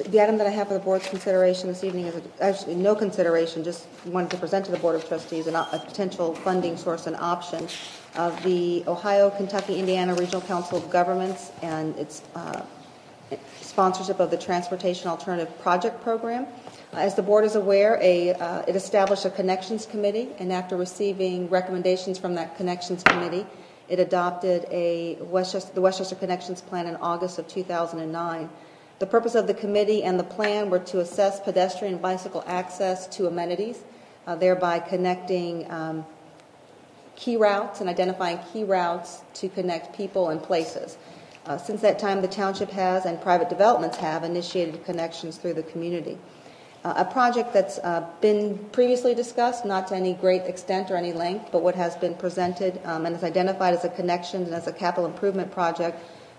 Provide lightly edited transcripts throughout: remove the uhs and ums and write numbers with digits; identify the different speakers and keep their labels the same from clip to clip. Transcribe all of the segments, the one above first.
Speaker 1: The item that I have for the board's consideration this evening is actually no consideration, just wanted to present to the Board of Trustees a potential funding source and option of the Ohio, Kentucky, Indiana Regional Council of Governments and its sponsorship of the Transportation Alternative Project Program. As the board is aware, it established a Connections Committee, and after receiving recommendations from that Connections Committee, it adopted the Westchester Connections Plan in August of 2009. The purpose of the committee and the plan were to assess pedestrian and bicycle access to amenities, thereby connecting key routes and identifying key routes to connect people and places. Since that time, the township has and private developments have initiated connections through the community. A project that's been previously discussed, not to any great extent or any length, but what has been presented and is identified as a connection and as a capital improvement project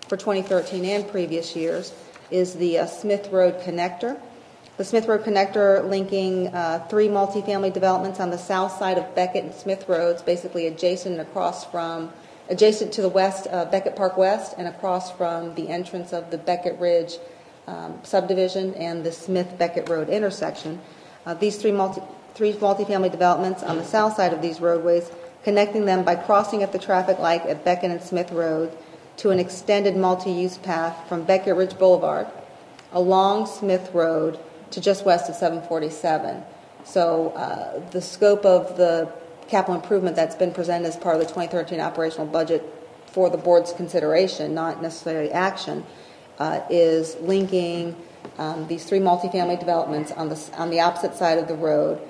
Speaker 1: for 2013 and previous years, is the Smith Road Connector. The Smith Road Connector linking three multifamily developments on the south side of Beckett and Smith Roads, basically adjacent to the west, Beckett Park West, and across from the entrance of the Beckett Ridge subdivision and the Smith-Beckett Road intersection. These three multifamily developments on the south side of these roadways, connecting them by crossing at the traffic light at Beckett and Smith Road to an extended multi-use path from Beckett Ridge Boulevard along Smith Road to just west of 747. So the scope of the capital improvement that's been presented as part of the 2013 operational budget for the board's consideration, not necessarily action, is linking these three multifamily developments on the opposite side of the road,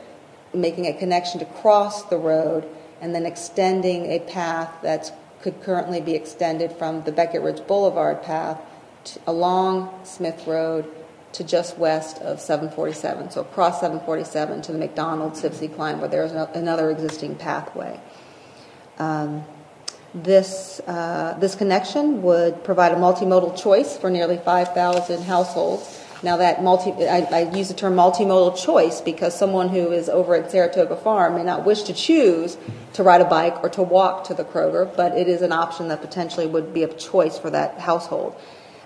Speaker 1: making a connection to cross the road, and then extending a path that could currently be extended from the Beckett Ridge Boulevard path along Smith Road to just west of 747. So across 747 to the McDonald's-Sipsey climb, where there is another existing pathway. This connection would provide a multimodal choice for nearly 5,000 households. Now that I use the term multimodal choice because someone who is over at Saratoga Farm may not wish to choose to ride a bike or to walk to the Kroger, but it is an option that potentially would be a choice for that household.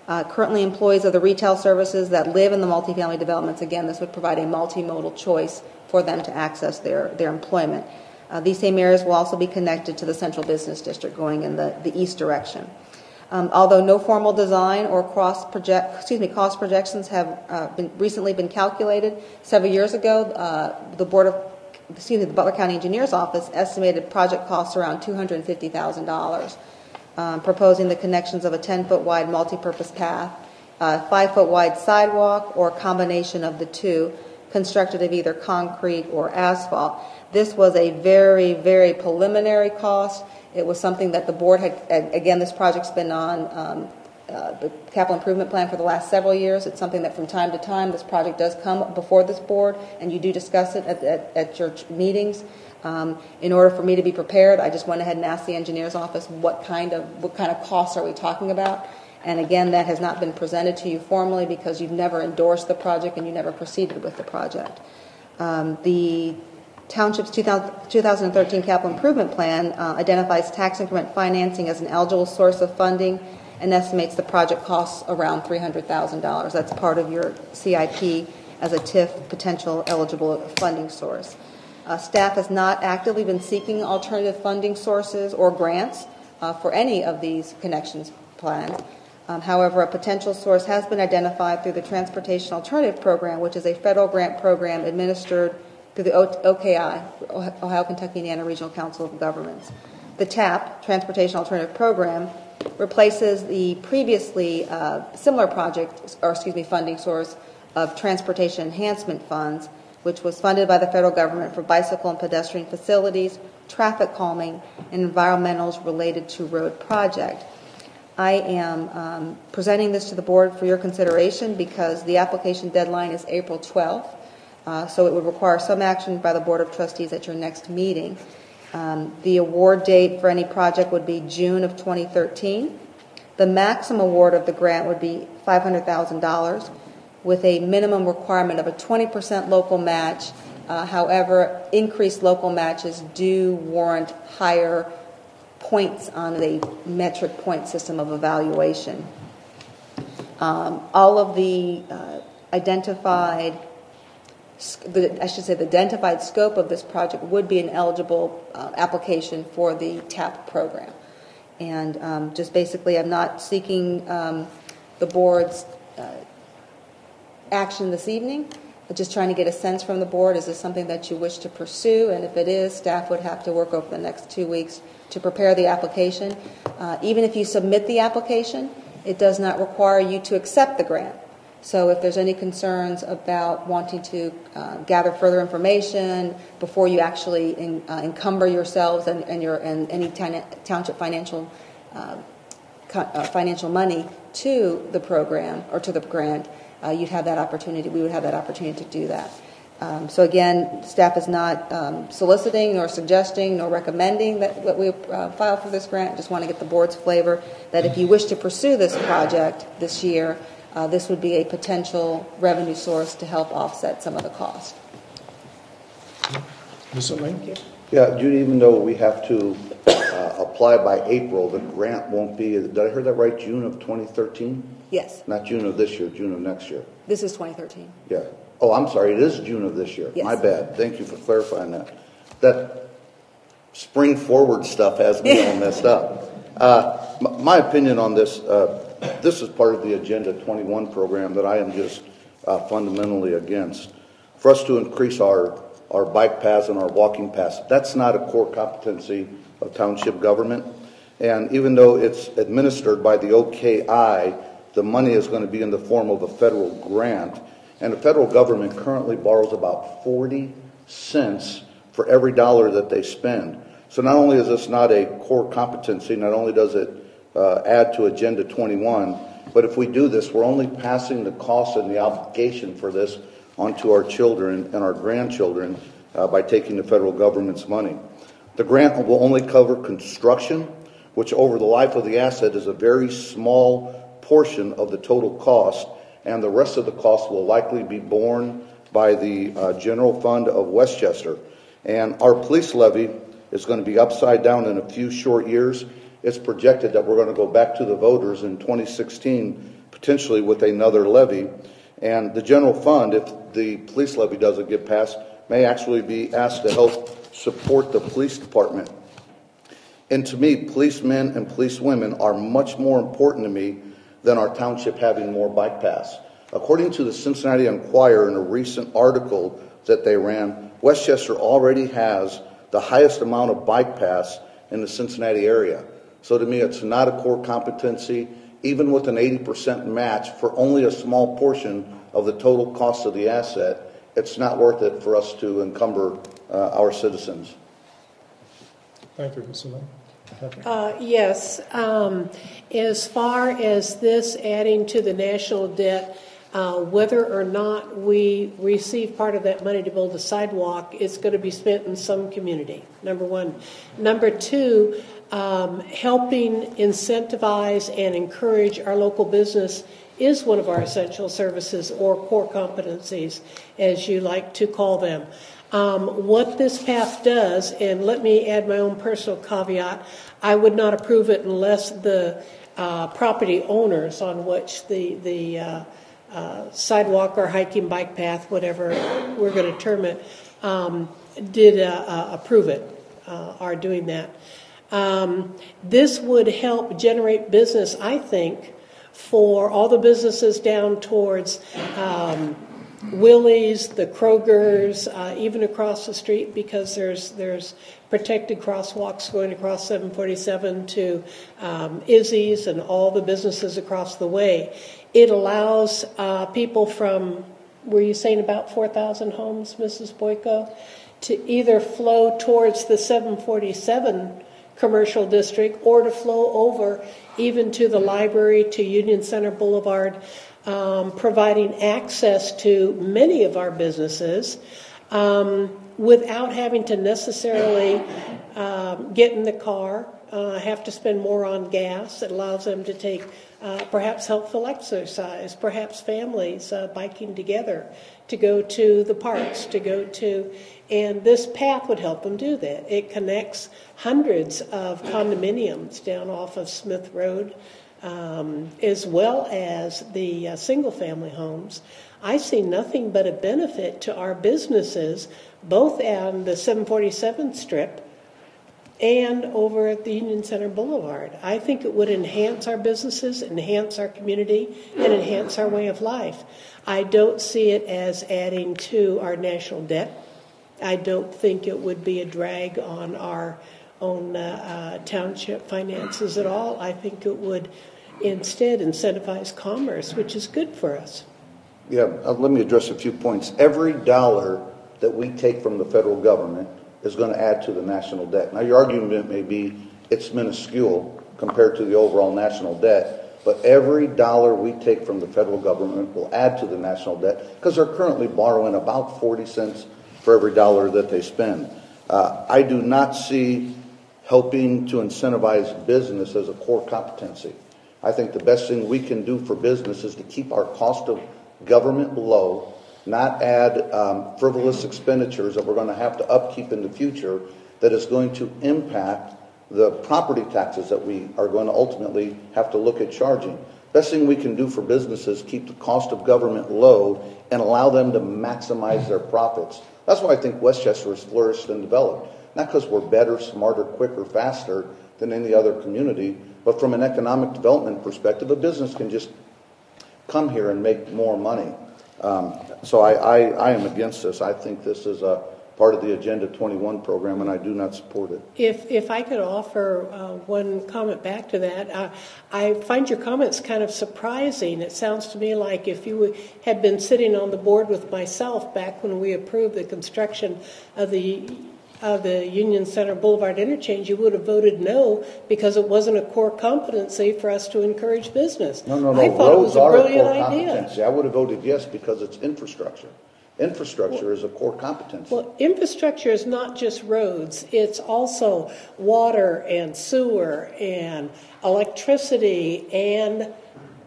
Speaker 1: Currently, employees of the retail services that live in the multifamily developments, again, this would provide a multimodal choice for them to access their employment. These same areas will also be connected to the central business district going in the east direction. Although no formal design or cost projections have recently been calculated, several years ago, the Butler County Engineer's Office estimated project costs around $250,000, proposing the connections of a 10-foot wide multi-purpose path, 5-foot wide sidewalk, or a combination of the two, constructed of either concrete or asphalt. This was a very, very preliminary cost. It was something that the board had, again, this project's been on the capital improvement plan for the last several years. It's something that from time to time this project does come before this board, and you do discuss it at your meetings. In order for me to be prepared, I just went ahead and asked the engineer's office what kind of costs are we talking about. And again, that has not been presented to you formally because you've never endorsed the project and you never proceeded with the project. The Township's 2013 Capital Improvement Plan identifies tax increment financing as an eligible source of funding and estimates the project costs around $300,000. That's part of your CIP as a TIF potential eligible funding source. Staff has not actively been seeking alternative funding sources or grants for any of these connections plans. However, a potential source has been identified through the Transportation Alternative Program, which is a federal grant program administered through the OKI, Ohio, Kentucky, Indiana Regional Council of Governments. The TAP, Transportation Alternative Program, replaces the previously similar funding source of Transportation Enhancement Funds, which was funded by the federal government for bicycle and pedestrian facilities, traffic calming, and environmentals related to road project. I am presenting this to the board for your consideration because the application deadline is April 12th, so it would require some action by the Board of Trustees at your next meeting. The award date for any project would be June of 2013. The maximum award of the grant would be $500,000 with a minimum requirement of a 20% local match. However, increased local matches do warrant higher points on the metric point system of evaluation. All of the identified, the identified scope of this project would be an eligible application for the TAP program. And just basically, I'm not seeking the board's action this evening. I'm just trying to get a sense from the board. Is this something that you wish to pursue? And if it is, staff would have to work over the next 2 weeks to prepare the application. Even if you submit the application, it does not require you to accept the grant. So if there's any concerns about wanting to gather further information before you actually encumber yourselves and any township financial money to the program or to the grant, you'd have that opportunity. We would have that opportunity to do that. So again, staff is not soliciting nor suggesting nor recommending that we file for this grant. I just want to get the board's flavor that if you wish to pursue this project this year, this would be a potential revenue source to help offset some of the cost.
Speaker 2: Ms. Lane?
Speaker 3: Yeah, Judy, even though we have to apply by April, the grant won't be, did I hear that right, June of 2013?
Speaker 1: Yes.
Speaker 3: Not June of this year, June of next year.
Speaker 1: This is 2013.
Speaker 3: Yeah. Oh, I'm sorry, it is June of this year.
Speaker 1: Yes.
Speaker 3: My bad. Thank you for clarifying that. That spring forward stuff has me all messed up. My opinion on this, this is part of the Agenda 21 program that I am just fundamentally against. For us to increase our bike paths and our walking paths, that's not a core competency of township government. And even though it's administered by the OKI, the money is going to be in the form of a federal grant. And the federal government currently borrows about 40 cents for every dollar that they spend. So not only is this not a core competency, not only does it add to Agenda 21, but if we do this, we're only passing the cost and the obligation for this onto our children and our grandchildren by taking the federal government's money. The grant will only cover construction, which over the life of the asset is a very small portion of the total cost, and the rest of the cost will likely be borne by the general fund of Westchester. And our police levy is going to be upside down in a few short years. It's projected that we're going to go back to the voters in 2016, potentially with another levy. And the general fund, if the police levy doesn't get passed, may actually be asked to help support the police department. And to me, policemen and policewomen are much more important to me than our township having more bike paths. According to the Cincinnati Enquirer in a recent article that they ran, Westchester already has the highest amount of bike paths in the Cincinnati area. So to me, it's not a core competency. Even with an 80% match for only a small portion of the total cost of the asset, it's not worth it for us to encumber our citizens.
Speaker 2: Thank you, Ms. Lane.
Speaker 4: Yes. As far as this adding to the national debt, whether or not we receive part of that money to build a sidewalk, it's going to be spent in some community, number one. Number two, helping incentivize and encourage our local business is one of our essential services or core competencies, as you like to call them. What this path does, and let me add my own personal caveat, I would not approve it unless the property owners on which the sidewalk or hiking bike path, whatever we're going to term it, did approve it, are doing that. This would help generate business, I think, for all the businesses down towards Willie's, the Kroger's, even across the street, because there's protected crosswalks going across 747 to Izzy's and all the businesses across the way. It allows people from, were you saying about 4,000 homes, Mrs. Boyko, to either flow towards the 747 commercial district or to flow over even to the library, to Union Center Boulevard, providing access to many of our businesses without having to necessarily get in the car, have to spend more on gas. It allows them to take perhaps helpful exercise, perhaps families biking together to go to the parks, to go to, and this path would help them do that. It connects hundreds of condominiums down off of Smith Road as well as the single-family homes, I see nothing but a benefit to our businesses, both on the 747 strip and over at the Union Center Boulevard. I think it would enhance our businesses, enhance our community, and enhance our way of life. I don't see it as adding to our national debt. I don't think it would be a drag on our own township finances at all. I think it would instead incentivize commerce, which is good for us.
Speaker 3: Yeah, let me address a few points. Every dollar that we take from the federal government is going to add to the national debt. Now, your argument may be it's minuscule compared to the overall national debt, but every dollar we take from the federal government will add to the national debt because they're currently borrowing about 40 cents for every dollar that they spend. I do not see helping to incentivize business as a core competency. I think the best thing we can do for business is to keep our cost of government low, not add frivolous expenditures that we're going to have to upkeep in the future that is going to impact the property taxes that we are going to ultimately have to look at charging. Best thing we can do for businesses is keep the cost of government low and allow them to maximize their profits. That's why I think Westchester has flourished and developed. Not because we're better, smarter, quicker, faster than any other community, but from an economic development perspective, a business can just come here and make more money. So I am against this. I think this is a part of the Agenda 21 program, and I do not support it.
Speaker 4: If I could offer one comment back to that, I find your comments kind of surprising. It sounds to me like if you had been sitting on the board with myself back when we approved the construction of the Union Center Boulevard interchange, you would have voted no because it wasn't a core competency for us to encourage business.
Speaker 3: No.
Speaker 4: I thought it was
Speaker 3: Roads are
Speaker 4: a
Speaker 3: a
Speaker 4: brilliant
Speaker 3: core
Speaker 4: idea.
Speaker 3: competency. I would have voted yes because it's infrastructure. Infrastructure is a core competency.
Speaker 4: Well, infrastructure is not just roads. It's also water and sewer and electricity and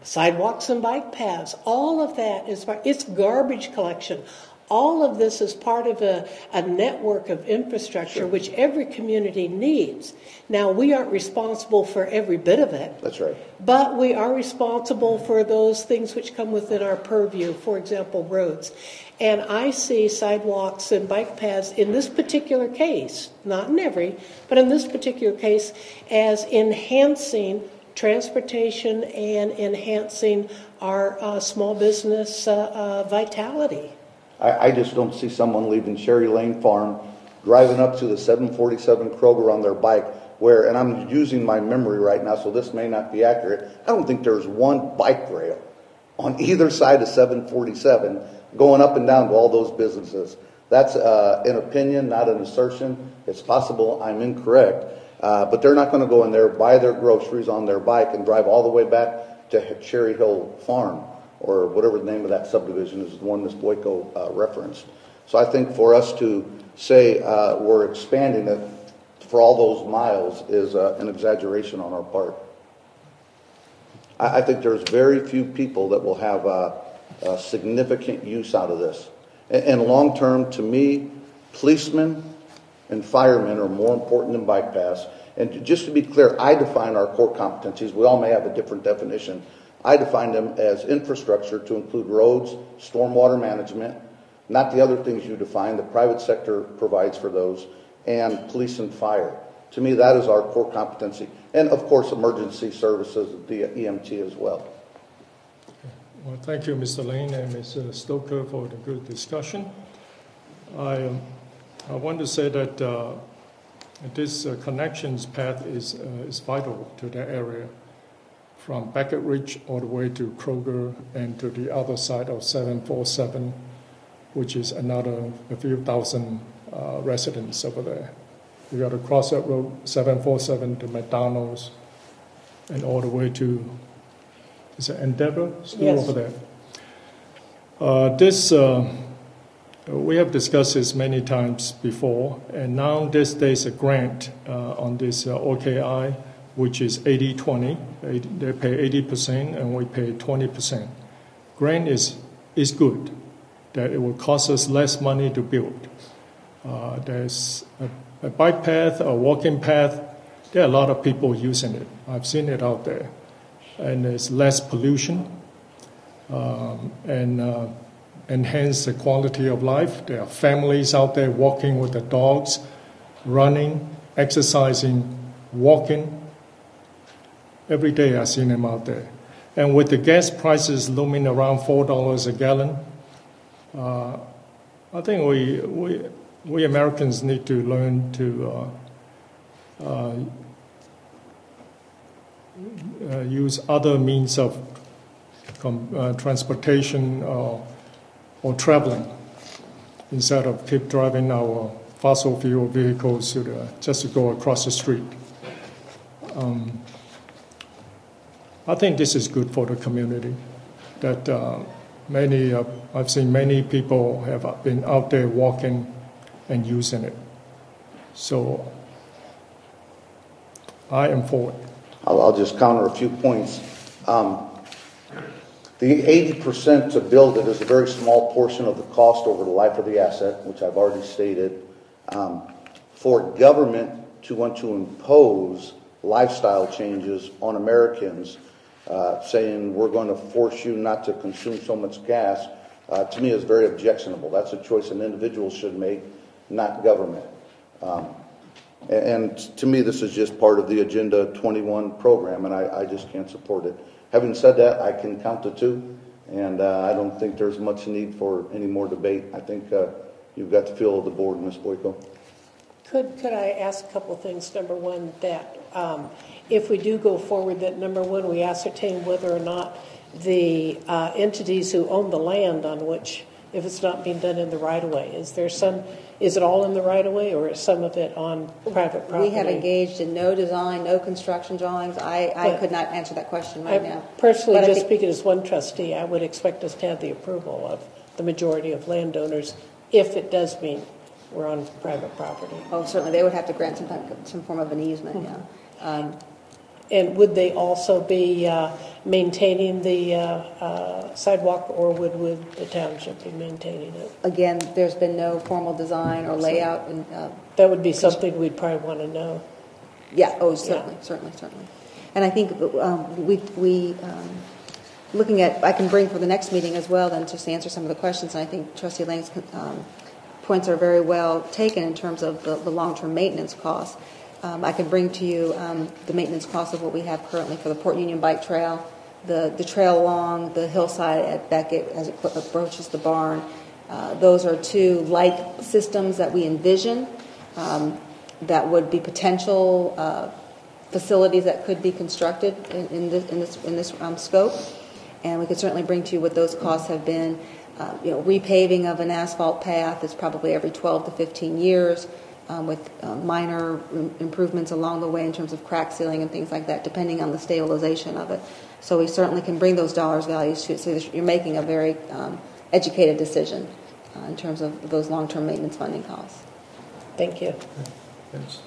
Speaker 4: sidewalks and bike paths. All of that is it's garbage collection. All of this is part of a network of infrastructure which every community needs. Now, we aren't responsible for every bit of it.
Speaker 3: That's right.
Speaker 4: But we are responsible for those things which come within our purview, for example, roads. And I see sidewalks and bike paths in this particular case, not in every, but in this particular case, as enhancing transportation and enhancing our small business vitality.
Speaker 3: I just don't see someone leaving Cherry Lane Farm, driving up to the 747 Kroger on their bike, where, and I'm using my memory right now, so this may not be accurate, I don't think there's one bike rail on either side of 747 going up and down to all those businesses. That's an opinion, not an assertion. It's possible I'm incorrect, but they're not going to go in there, buy their groceries on their bike, and drive all the way back to Cherry Hill Farm, or whatever the name of that subdivision is, the one Ms. Boyko referenced. So I think for us to say we're expanding it for all those miles is an exaggeration on our part. I think there's very few people that will have significant use out of this. And long term, to me, policemen and firemen are more important than bike paths. And just to be clear, I define our core competencies. We all may have a different definition. I define them as infrastructure to include roads, stormwater management, not the other things you define. The private sector provides for those, and police and fire. To me, that is our core competency. And, of course, emergency services, the EMT as well.
Speaker 2: Well, thank you, Mr. Lane and Ms. Stoker, for the good discussion. I want to say that this connections path is vital to the area, from Beckett Ridge all the way to Kroger and to the other side of 747, which is another a few thousand residents over there. You got to cross that road, 747 to McDonald's, and all the way to, is it Endeavor? Still
Speaker 4: Yes.
Speaker 2: over there. We have discussed this many times before, and now there's a grant on this OKI, which is 80-20. They pay 80% and we pay 20%. Grant is good, that it will cost us less money to build. There's a bike path, a walking path. There are a lot of people using it. I've seen it out there. and there's less pollution, and enhance the quality of life. There are families out there walking with the dogs, running, exercising, walking. Every day I've seen them out there. And with the gas prices looming around $4 a gallon, I think we Americans need to learn to use other means of transportation or traveling instead of keep driving our fossil fuel vehicles just to go across the street. I think this is good for the community. That I've seen many people have been out there walking and using it. So I am for it.
Speaker 3: I'll just counter a few points. The 80% to build it is a very small portion of the cost over the life of the asset, which I've already stated. For government to want to impose lifestyle changes on Americans, saying we're going to force you not to consume so much gas, to me is very objectionable. That's a choice an individual should make, not government. And to me, this is just part of the Agenda 21 program, and I just can't support it. Having said that, I can count to two, and I don't think there's much need for any more debate. I think you've got the feel of the board, Ms. Boyko.
Speaker 4: Could I ask a couple of things? Number one, that if we do go forward, that number one, we ascertain whether or not the entities who own the land on which, if it's not being done in the right-of-way, is it all in the right-of-way, or is some of it on private property?
Speaker 1: We have engaged in no design, no construction drawings. I could not answer that question right now.
Speaker 4: Personally, just speaking as one trustee, I would expect us to have the approval of the majority of landowners if it does mean we're on private property.
Speaker 1: Oh, certainly. They would have to grant some form of an easement, yeah.
Speaker 4: And would they also be maintaining the sidewalk, or would the township be maintaining it?
Speaker 1: Again, there's been no formal design or layout. And,
Speaker 4: that would be something we'd probably want to know.
Speaker 1: Yeah, certainly. And I think looking at, I can bring for the next meeting as well, then just to answer some of the questions, and I think Trustee Lang's points are very well taken in terms of the long-term maintenance costs. I can bring to you the maintenance costs of what we have currently for the Port Union Bike Trail, the trail along the hillside at Beckett as it approaches the barn. Those are two light systems that we envision that would be potential facilities that could be constructed in this scope. And we could certainly bring to you what those costs have been. Repaving of an asphalt path is probably every 12 to 15 years. With minor improvements along the way in terms of crack sealing and things like that, depending on the stabilization of it. So we certainly can bring those values to it, so you're making a very educated decision in terms of those long-term maintenance funding costs.
Speaker 4: Thank you.
Speaker 2: Yes.